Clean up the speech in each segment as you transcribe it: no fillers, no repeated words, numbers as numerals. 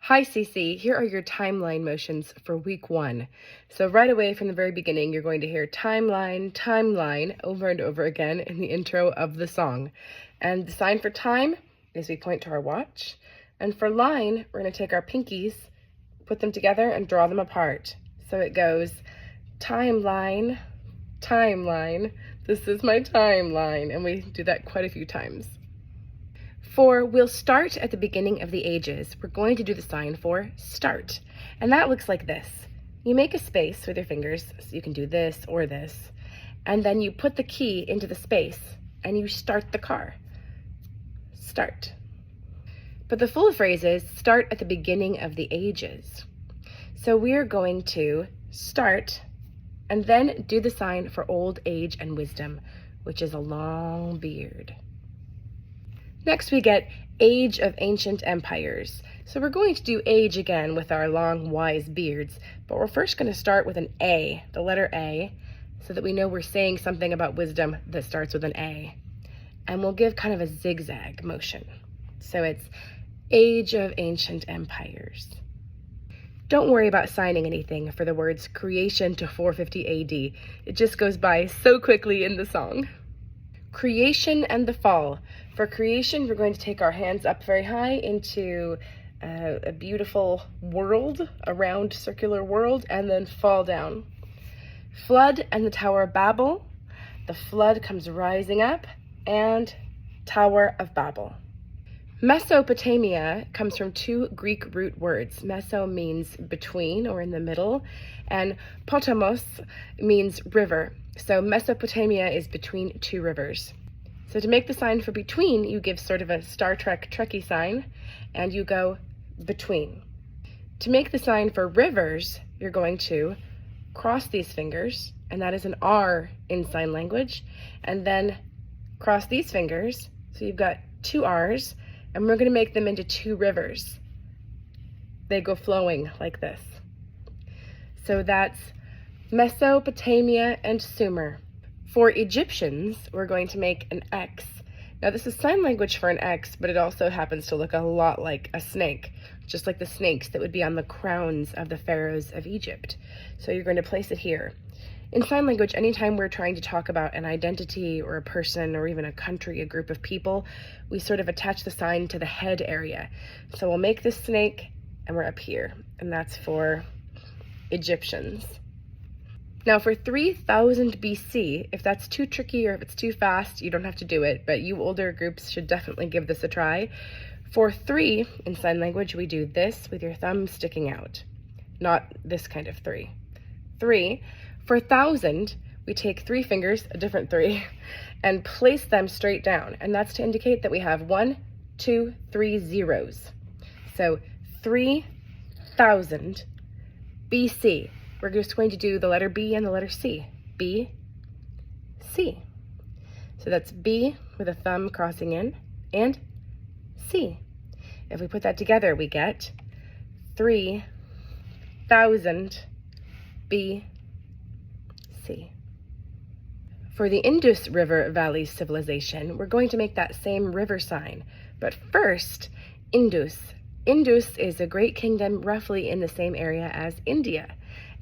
Hi CC, here are your timeline motions for week 1. So right away from the very beginning, you're going to hear timeline, timeline over and over again in the intro of the song. And the sign for time is we point to our watch. And for line, we're going to take our pinkies, put them together and draw them apart. So it goes timeline, timeline, this is my timeline. And we do that quite a few times. For we'll start at the beginning of the ages, we're going to do the sign for start. And that looks like this. You make a space with your fingers, so you can do this or this, and then you put the key into the space and you start the car. Start. But the full phrase is start at the beginning of the ages. So we're going to start and then do the sign for old age and wisdom, which is a long beard. Next we get age of ancient empires. So we're going to do age again with our long wise beards, but we're first going to start with an A, the letter A, so that we know we're saying something about wisdom that starts with an A. And we'll give kind of a zigzag motion. So it's age of ancient empires. Don't worry about signing anything for the words creation to 450 AD. It just goes by so quickly in the song. Creation and the fall. For creation, we're going to take our hands up very high into a beautiful world, a round circular world, and then fall down. Flood and the Tower of Babel. The flood comes rising up, and Tower of Babel. Mesopotamia comes from two Greek root words. Meso means between or in the middle, and potamos means river. So Mesopotamia is between two rivers. So to make the sign for between, you give sort of a Star Trek Trekkie sign, and you go between. To make the sign for rivers, you're going to cross these fingers, and that is an R in sign language, and then cross these fingers, so you've got two R's, and we're going to make them into two rivers. They go flowing like this. So that's Mesopotamia and Sumer. For Egyptians, we're going to make an X. Now this is sign language for an X, but it also happens to look a lot like a snake, just like the snakes that would be on the crowns of the pharaohs of Egypt. So you're going to place it here. In sign language, anytime we're trying to talk about an identity or a person or even a country, a group of people, we sort of attach the sign to the head area. So we'll make this snake and we're up here, and that's for Egyptians. Now for 3000 BC, if that's too tricky or if it's too fast, you don't have to do it, but you older groups should definitely give this a try. For 3 in sign language, we do this with your thumb sticking out, not this kind of 3. 3. For 1000, we take 3 fingers, a different 3, and place them straight down, and that's to indicate that we have 1, 2, 3 zeros. So 3000 BC. We're just going to do the letter B and the letter C. B, C. So that's B with a thumb crossing in, and C. If we put that together, we get 3000 B, C. For the Indus River Valley civilization, we're going to make that same river sign. But first, Indus. Indus is a great kingdom roughly in the same area as India,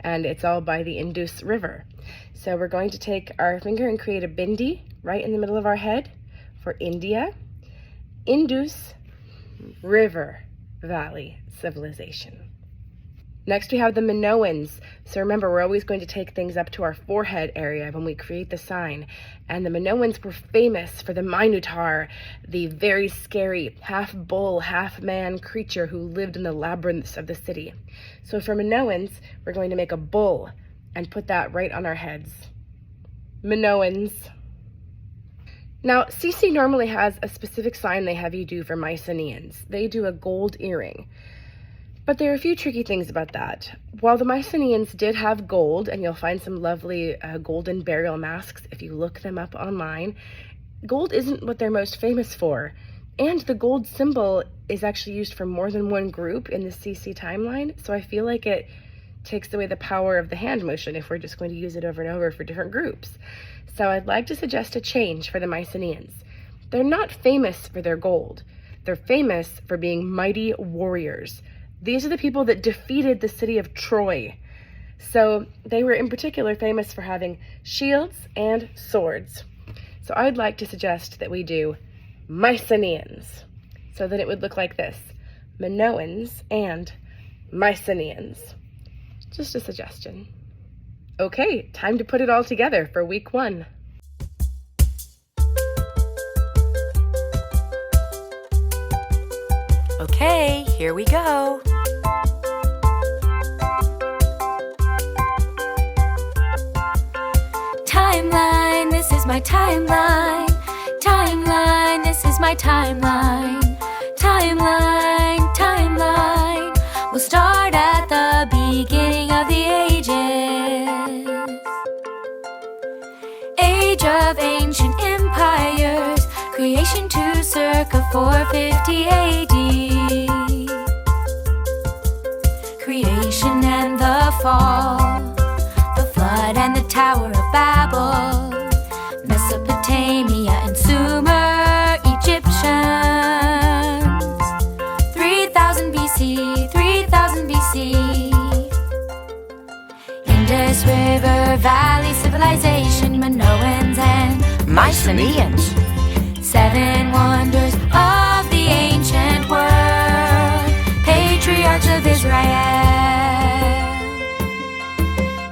and it's all by the Indus River. So we're going to take our finger and create a bindi right in the middle of our head for India. Indus River Valley civilization. Next we have the Minoans. So remember, we're always going to take things up to our forehead area when we create the sign. And the Minoans were famous for the Minotaur, the very scary half-bull, half-man creature who lived in the labyrinths of the city. So for Minoans, we're going to make a bull and put that right on our heads. Minoans. Now, CC normally has a specific sign they have you do for Mycenaeans. They do a gold earring. But there are a few tricky things about that. While the Mycenaeans did have gold, and you'll find some lovely golden burial masks if you look them up online, gold isn't what they're most famous for. And the gold symbol is actually used for more than one group in the CC timeline, so I feel like it takes away the power of the hand motion if we're just going to use it over and over for different groups. So I'd like to suggest a change for the Mycenaeans. They're not famous for their gold. They're famous for being mighty warriors. These are the people that defeated the city of Troy. So they were in particular famous for having shields and swords. So I'd like to suggest that we do Mycenaeans, so that it would look like this: Minoans and Mycenaeans. Just a suggestion. Okay, time to put it all together for week 1. Okay, here we go. Timeline, this is my timeline. Timeline, this is my timeline. Timeline, timeline. We'll start at the beginning of the ages. Age of ancient empires, creation to circa 450 AD. Creation and the fall, the flood and the Tower of Babel, Mesopotamia and Sumer, Egyptians. 3000 BC, 3000 BC. Indus River Valley civilization, Minoans and Mycenaeans. 7 wonders of the ancient world, patriarchs of Israel.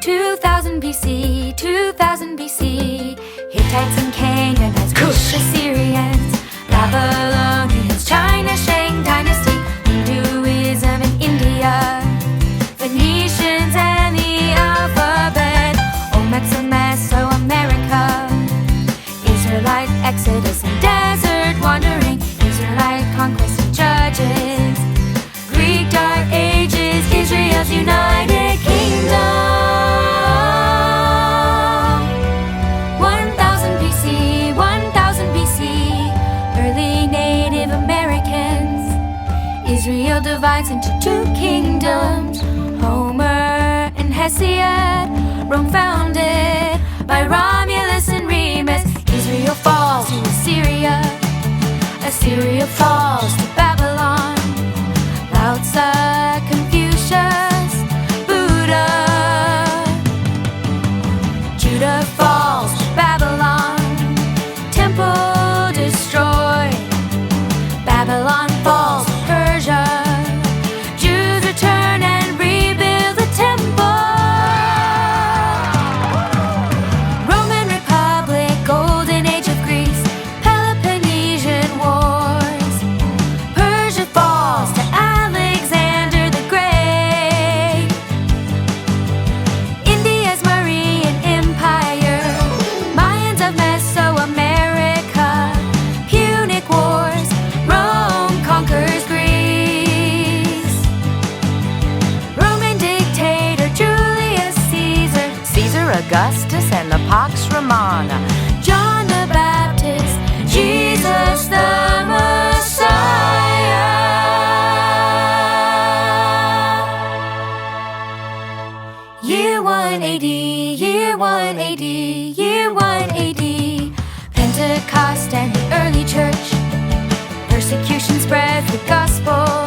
2000 BC, 2000 BC, Hittites and Canaanites, Cush, Assyrians, Babylonians, China, Shang Dynasty, Hinduism in India, Phoenicians and the alphabet, Olmecs of Mesoamerica, Israelite exodus and desert wandering, Israelite conquest and judges, Greek dark ages, Israel's united kingdom. 1000 BC, 1000 BC, early Native Americans. Israel divides into 2 kingdoms, Homer and Hesiod. Rome founded by Romulus and Remus. Israel falls to Assyria, Assyria falls to Babylon. Lao Tzu, Confucius, Buddha. Judah falls to Babylon, temple destroyed. Babylon falls to Persia, Jews return and rebuild the temple. Roman Republic, golden age of Greece, Peloponnesian wars. Persia falls to Alexander the Great. India's Mauryan Empire, Mayans of Mesoamerica, Punic Wars, Rome conquers Greece. Roman dictator Julius Caesar, Caesar Augustus and the Pax Romana. John the Baptist, Jesus the Messiah. Year 1 AD, year 1 AD, year 1 AD. Pentecost and the early church, persecution spreads the gospel.